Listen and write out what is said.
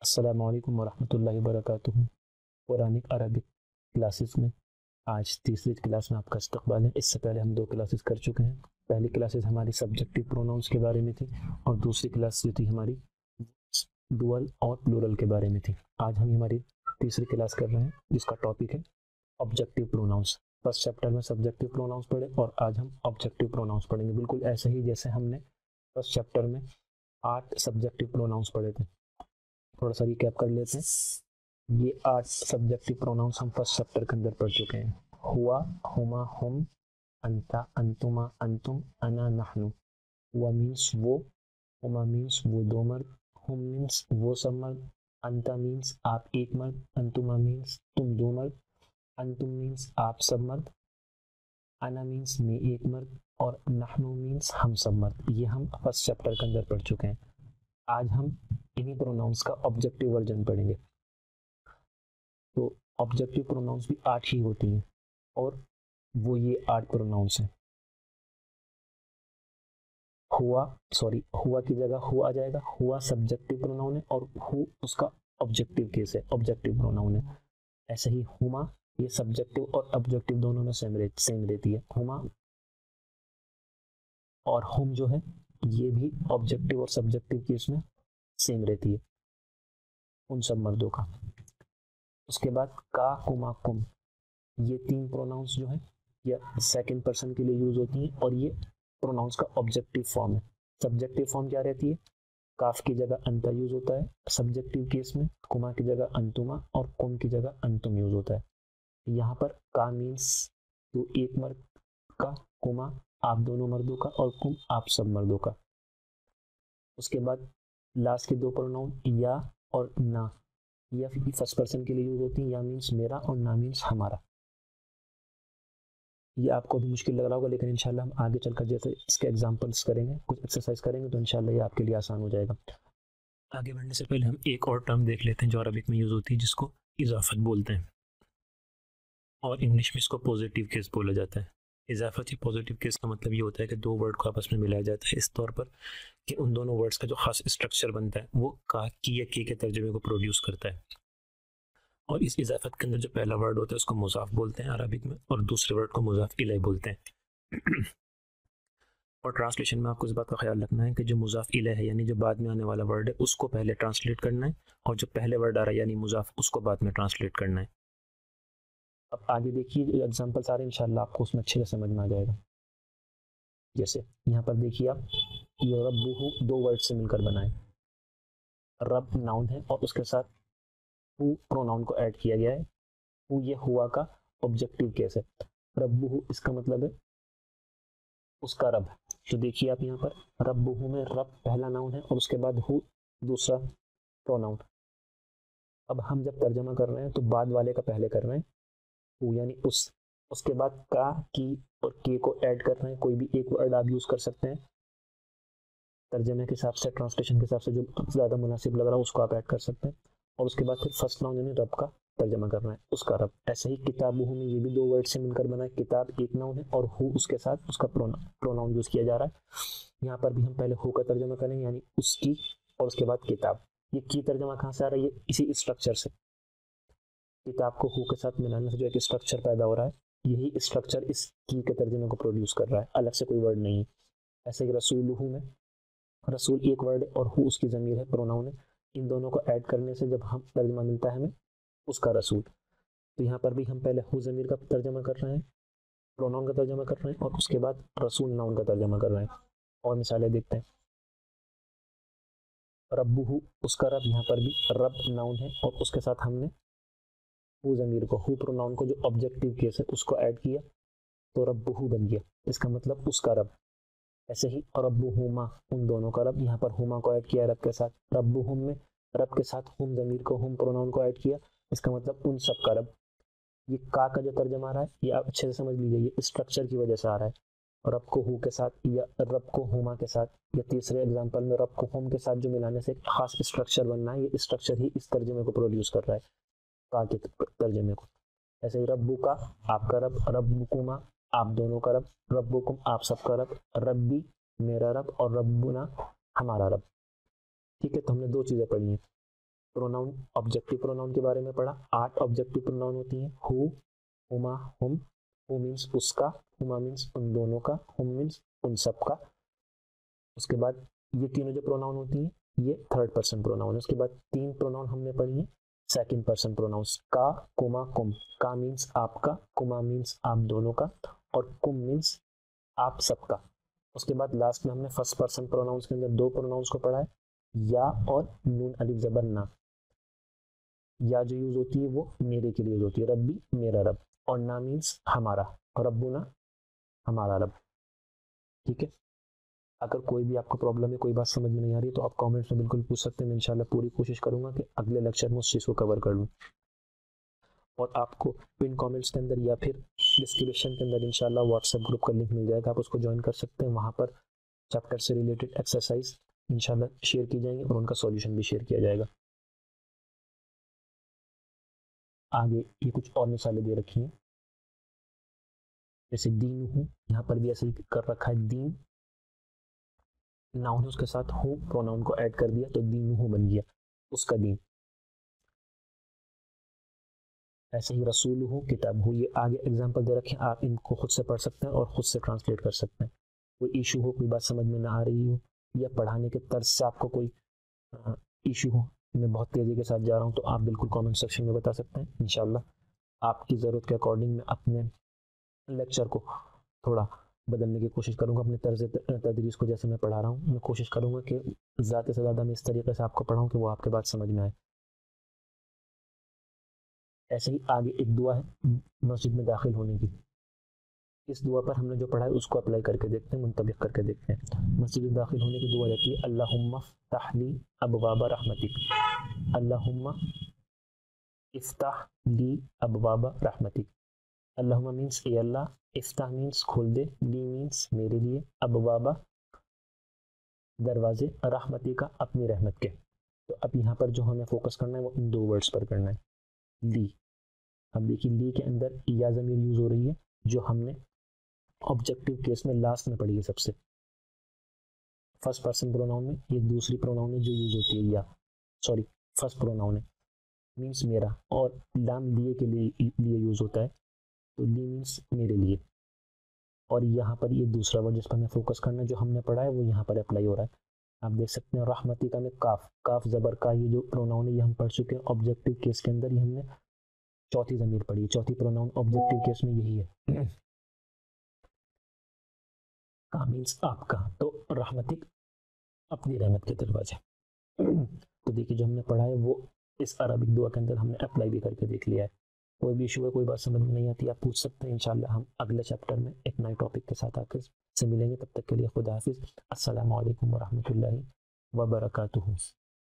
अस्सलामु अलैकुम वरहमतुल्लाहि वबरकातुहू। पुरानी अरबिक क्लासेस में आज तीसरी क्लास में आपका इस्तकबाल है। इससे पहले हम दो क्लासेस कर चुके हैं। पहली क्लासेस हमारी सब्जेक्टिव प्रोनाउंस के बारे में थी और दूसरी क्लास जो थी हमारी डुअल और प्लूरल के बारे में थी। आज हम हमारी तीसरी क्लास कर रहे हैं जिसका टॉपिक है ऑब्जेक्टिव प्रोनाउंस। फर्स्ट चैप्टर में सब्जेक्टिव प्रोनाउंस पढ़े और आज हम ऑब्जेक्टिव प्रोनाउंस पढ़ेंगे, बिल्कुल ऐसे ही जैसे हमने फर्स्ट चैप्टर में 8 सब्जेक्टिव प्रोनाउंस पढ़े थे। थोड़ा सा रिकैप कर लेते हैं। ये 8 सब्जेक्टिव प्रोनाउंस हम फर्स्ट चैप्टर के अंदर पढ़ चुके हैं। हुआ, हुमा, हुम, अंता, अंतुमा, अंतुम, अना, नहनु। हुआ मीन्स वो, हुमा मीन्स वो दो मर्द, हुम मीन्स वो सब मर्द, अंता मीन्स आप एक मर्द, अंतुमा मीन्स तुम दो मर्द, अंतुम मीन्स आप सब मर्द, अना मीन्स मैं एक मर्द और नहनु मीन्स हम सब मर्द। ये हम फर्स्ट चैप्टर के अंदर पढ़ चुके हैं। आज हम इन्हीं प्रोनाउंस का ऑब्जेक्टिव वर्जन पढ़ेंगे। तो ऑब्जेक्टिव प्रोनाउंस भी 8 ही होती हैं और वो ये 8 प्रोनाउंस हैं। हुआ की जगह हु आ जाएगा। हुआ सब्जेक्टिव प्रोनाउन है और हु उसका ऑब्जेक्टिव केस है, ऑब्जेक्टिव प्रोनाउन है। ऐसे ही हुमा ये सब्जेक्टिव और ऑब्जेक्टिव दोनों में सेम रहती है। हुमा और हुम जो है ये भी ऑब्जेक्टिव और सब्जेक्टिव केस में सेम रहती है उन सब मर्दों का। उसके बाद का, कुमा, कुम ये 3 प्रोनाउंस जो है ये सेकंड पर्सन के लिए यूज होती हैं और ये प्रोनाउंस का ऑब्जेक्टिव फॉर्म है। सब्जेक्टिव फॉर्म क्या रहती है? काफ की जगह अंता यूज होता है सब्जेक्टिव केस में, कुमा की जगह अंतुमा और कुम की जगह अंतुम यूज होता है। यहाँ पर का मीन्स तो एक मर्द का, कुमा आप दोनों मर्दों का और कुम आप सब मर्दों का। उसके बाद लास्ट के दो प्रोनाउन या और ना, या फर्स्ट पर्सन के लिए यूज होती है। या मीन्स मेरा और ना मीन्स हमारा। ये आपको भी मुश्किल लग रहा होगा लेकिन इंशाल्लाह हम आगे चलकर जैसे इसके एग्जांपल्स करेंगे, कुछ एक्सरसाइज करेंगे तो इंशाल्लाह ये आपके लिए आसान हो जाएगा। आगे बढ़ने से पहले हम एक और टर्म देख लेते हैं जो अरबिक में यूज होती है जिसको इजाफत बोलते हैं और इंग्लिश में इसको पॉजिटिव केस बोला जाता है। इजाफत या पॉजिटिव केस का मतलब ये होता है कि दो वर्ड को आपस में मिलाया जाता है इस तौर पर कि उन दोनों वर्ड्स का जो खास स्ट्रक्चर बनता है वो का, की या के तर्जुमे को प्रोड्यूस करता है। और इस इजाफत के अंदर जो पहला वर्ड होता है उसको मुजाफ बोलते हैं अरबिक में और दूसरे वर्ड को मुजाफ इलैह बोलते हैं। और ट्रांसलेशन में आपको इस बात का ख्याल रखना है कि जो मुजाफ इलैह है यानी जो बाद में आने वाला वर्ड है उसको पहले ट्रांसलेट करना है और जो पहले वर्ड आ रहा है यानी मुजाफ उसको बाद में ट्रांसलेट करना है। अब आगे देखिए एग्जाम्पल सारे इंशाल्लाह आपको उसमें अच्छे से समझ में आ जाएगा। जैसे यहाँ पर देखिए आप, ये रब्बुहु दो वर्ड से मिलकर बना है। रब नाउन है और उसके साथ हु प्रोनाउन को ऐड किया गया है। हु ये हुआ का ऑब्जेक्टिव केस है। रब्बुहु इसका मतलब है उसका रब। तो देखिए आप यहाँ पर रब्बुहु में रब पहला नाउन है और उसके बाद हु दूसरा प्रोनाउन। अब हम जब तर्जमा कर रहे हैं तो बाद वाले का पहले कर रहे हैं, हु यानी उस, उसके बाद का, की और के को ऐड कर रहे हैं। कोई भी एक वर्ड आप यूज कर सकते हैं तर्जमे के हिसाब से, ट्रांसलेशन के हिसाब से जो ज्यादा मुनासिब लग रहा है उसको आप ऐड कर सकते हैं। और उसके बाद फिर फर्स्ट नाउन यानी रब का तर्जमा करना है, उसका रब। ऐसे ही किताबुहु में ये भी दो वर्ड से मिलकर बना है। किताब एक नाउन है और हु उसके साथ उसका प्रोनाउन यूज किया जा रहा है। यहाँ पर भी हम पहले हु का तर्जमा करेंगे यानी उसकी और उसके बाद किताब। ये की तर्जमा कहाँ से आ रहा है? ये इसी स्ट्रक्चर से, किताब को हु के साथ मिलाने से जो एक स्ट्रक्चर पैदा हो रहा है यही स्ट्रक्चर इस की के तर्जमे को प्रोड्यूस कर रहा है, अलग से कोई वर्ड नहीं है। ऐसे ही रसूलुहु में रसूल एक वर्ड है और हु उसकी जमीर है, प्रोनाउन है। इन दोनों को ऐड करने से जब हम तर्जमा मिलता है हमें उसका रसूल। तो यहाँ पर भी हम पहले हु जमीर का तर्जमा कर रहे हैं, प्रोनाउन का तर्जमा कर रहे हैं और उसके बाद रसूल नाउन का तर्जमा कर रहे हैं। और मिसालें देखते हैं। रब्बुहु उसका रब, यहाँ पर भी रब नाउन है और उसके साथ हमने हु जमीर को, हु प्रोनाउन को जो ऑब्जेक्टिव केस है उसको ऐड किया तो रब्बुहु बन गया, इसका मतलब उसका रब। ऐसे ही रब्बुहुमा उन दोनों का रब, यहाँ पर हुमा को ऐड किया रब के साथ। रब्बुहुम में रब के साथ हुम जमीर को, हुम प्रोनाउन को ऐड किया, इसका मतलब उन सब का रब। ये का जो तर्जमा आ रहा है ये आप अच्छे से समझ लीजिए, ये स्ट्रक्चर की वजह से आ रहा है। रब को हु के साथ या रब को हुमा के साथ, या तीसरे एग्जाम्पल में रब को हुम के साथ जो मिलाने से एक खास स्ट्रक्चर बनना है, ये स्ट्रक्चर ही इस तर्जमे को प्रोड्यूस कर रहा है, का के तर्जमे को। ऐसे ही रब्बू का आपका रब, रब्बुकुमा आप दोनों का रब, रब्बुकुम आप सबका रब, रब्बी मेरा रब और रब्बुना हमारा रब। ठीक है, तो हमने दो चीजें पढ़ी हैं। प्रोनाउन, ऑब्जेक्टिव प्रोनाउन के बारे में पढ़ा। 8 ऑब्जेक्टिव प्रोनाउन होती हैं, हु, हुमा, हुम। हु मीन्स उसका, हुमा मीन्स उन दोनों का, हुम मीन्स उन सब का। उसके बाद ये तीनों जो प्रोनाउन होती हैं ये थर्ड पर्सन प्रोनाउन है। उसके बाद 3 प्रोनाउन हमने पढ़ी है सेकंड पर्सन प्रोनाउंस, का, कुमा, कुम। का मीन्स आपका, कुमा मीन्स आप दोनों का, और कुम मीन्स आप सबका। उसके बाद लास्ट में हमने फर्स्ट पर्सन प्रोनाउंस के अंदर 2 प्रोनाउंस को पढ़ा है, या और नून अलिफ जबर ना। या जो यूज होती है वो मेरे के लिए यूज होती है, रब्बी मेरा रब, और ना मीन्स हमारा, रब्बुना हमारा रब। ठीक है, अगर कोई भी आपको प्रॉब्लम है, कोई बात समझ में नहीं आ रही तो आप कमेंट्स में बिल्कुल पूछ सकते हैं। मैं इंशाल्लाह पूरी कोशिश करूंगा कि अगले लेक्चर में उस चीज़ को कवर कर लूँ। और आपको पिन कमेंट्स के अंदर या फिर डिस्क्रिप्शन के अंदर इंशाल्लाह व्हाट्सएप ग्रुप का लिंक मिल जाएगा, आप उसको ज्वाइन कर सकते हैं। वहाँ पर चैप्टर से रिलेटेड एक्सरसाइज इंशाल्लाह शेयर की जाएंगी और उनका सॉल्यूशन भी शेयर किया जाएगा। आगे ये कुछ और मिसालें दे रखी हैं, जैसे दीन हूँ, यहाँ पर भी ऐसे ही कर रखा है। दीन नाउन है, उसके साथ हूँ प्रोनाउन को ऐड कर दिया तो दीन हूँ बन गया, उसका दीन। ऐसे ही रसूल हो, किताब हो। ये आगे एग्जाम्पल दे रखे हैं, आप इनको खुद से पढ़ सकते हैं और खुद से ट्रांसलेट कर सकते हैं। कोई इशू हो, कोई बात समझ में ना आ रही हो, या पढ़ाने के तर्ज से आपको कोई इशू हो, मैं बहुत तेज़ी के साथ जा रहा हूँ, तो आप बिल्कुल कमेंट सेक्शन में बता सकते हैं। इंशाल्लाह आपकी ज़रूरत के अकॉर्डिंग मैं अपने लेक्चर को थोड़ा बदलने की कोशिश करूँगा। अपने तर्ज तदरीस को जैसे मैं पढ़ा रहा हूँ, मैं कोशिश करूँगा कि ज़्यादा से ज़्यादा मैं इस तरीके से आपको पढ़ाऊँ कि वो आपके बात समझ में आए। ऐसे ही आगे एक दुआ है मस्जिद में दाखिल होने की। इस दुआ पर हमने जो पढ़ा है उसको अप्लाई करके देखते हैं, मुंतबिक करके देखते हैं। मस्जिद में दाखिल होने की दुआ रहती है, अल्लाहुम्मा फ़्तह ली अबवाब रहमतिक। अल्लाहुम्मा इफ्ताह ली अबवाब रहमतिक। अल्लाहुम्मा मीन्स ए अल्लाह, इफ्ताह मीन्स खोल दे, ली मीन्स मेरे लिए, अबवाबा दरवाजे, रहमती का अपनी रहमत के। तो अब यहाँ पर जो हमें फोकस करना है वो इन 2 वर्ड्स पर करना है, ली। अब देखिए ली के अंदर या ज़मीर यूज हो रही है, जो हमने ऑब्जेक्टिव केस में लास्ट में पढ़ी है सबसे। फर्स्ट पर्सन प्रोनाउन में ये दूसरी प्रोनाउन है जो यूज होती है, या सॉरी फर्स्ट प्रोनाउन है, मीन्स मेरा, और लाम लिए के लिए यूज होता है, तो ली मीन्स मेरे लिए। और यहाँ पर ये दूसरा वर्ड जिस पर हमें फोकस करना है, जो हमने पढ़ा है वो यहाँ पर अप्लाई हो रहा है। आप देख सकते हैं रहमती का में काफ, काफ जबर का, ये जो प्रोनाउन है ये हम पढ़ चुके हैं ऑब्जेक्टिव केस के अंदर। ये हमने चौथी ज़मीर पढ़ी, चौथी प्रोनाउन ऑब्जेक्टिव केस में यही है। का मीन्स आपका, तो रहमतिक अपनी रहमत के दरवाजे। तो देखिए जो हमने पढ़ा है वो इस अरबिक दुआ के अंदर हमने अप्लाई भी करके देख लिया है। कोई भी इशू है, कोई बात समझ में नहीं आती, आप पूछ सकते हैं। इंशाल्लाह हम अगले चैप्टर में एक नए टॉपिक के साथ आकर से मिलेंगे। तब तक के लिए खुदा हाफिज़। अस्सलामु अलैकुम वरहमतुल्लाहि वबरकातुहू।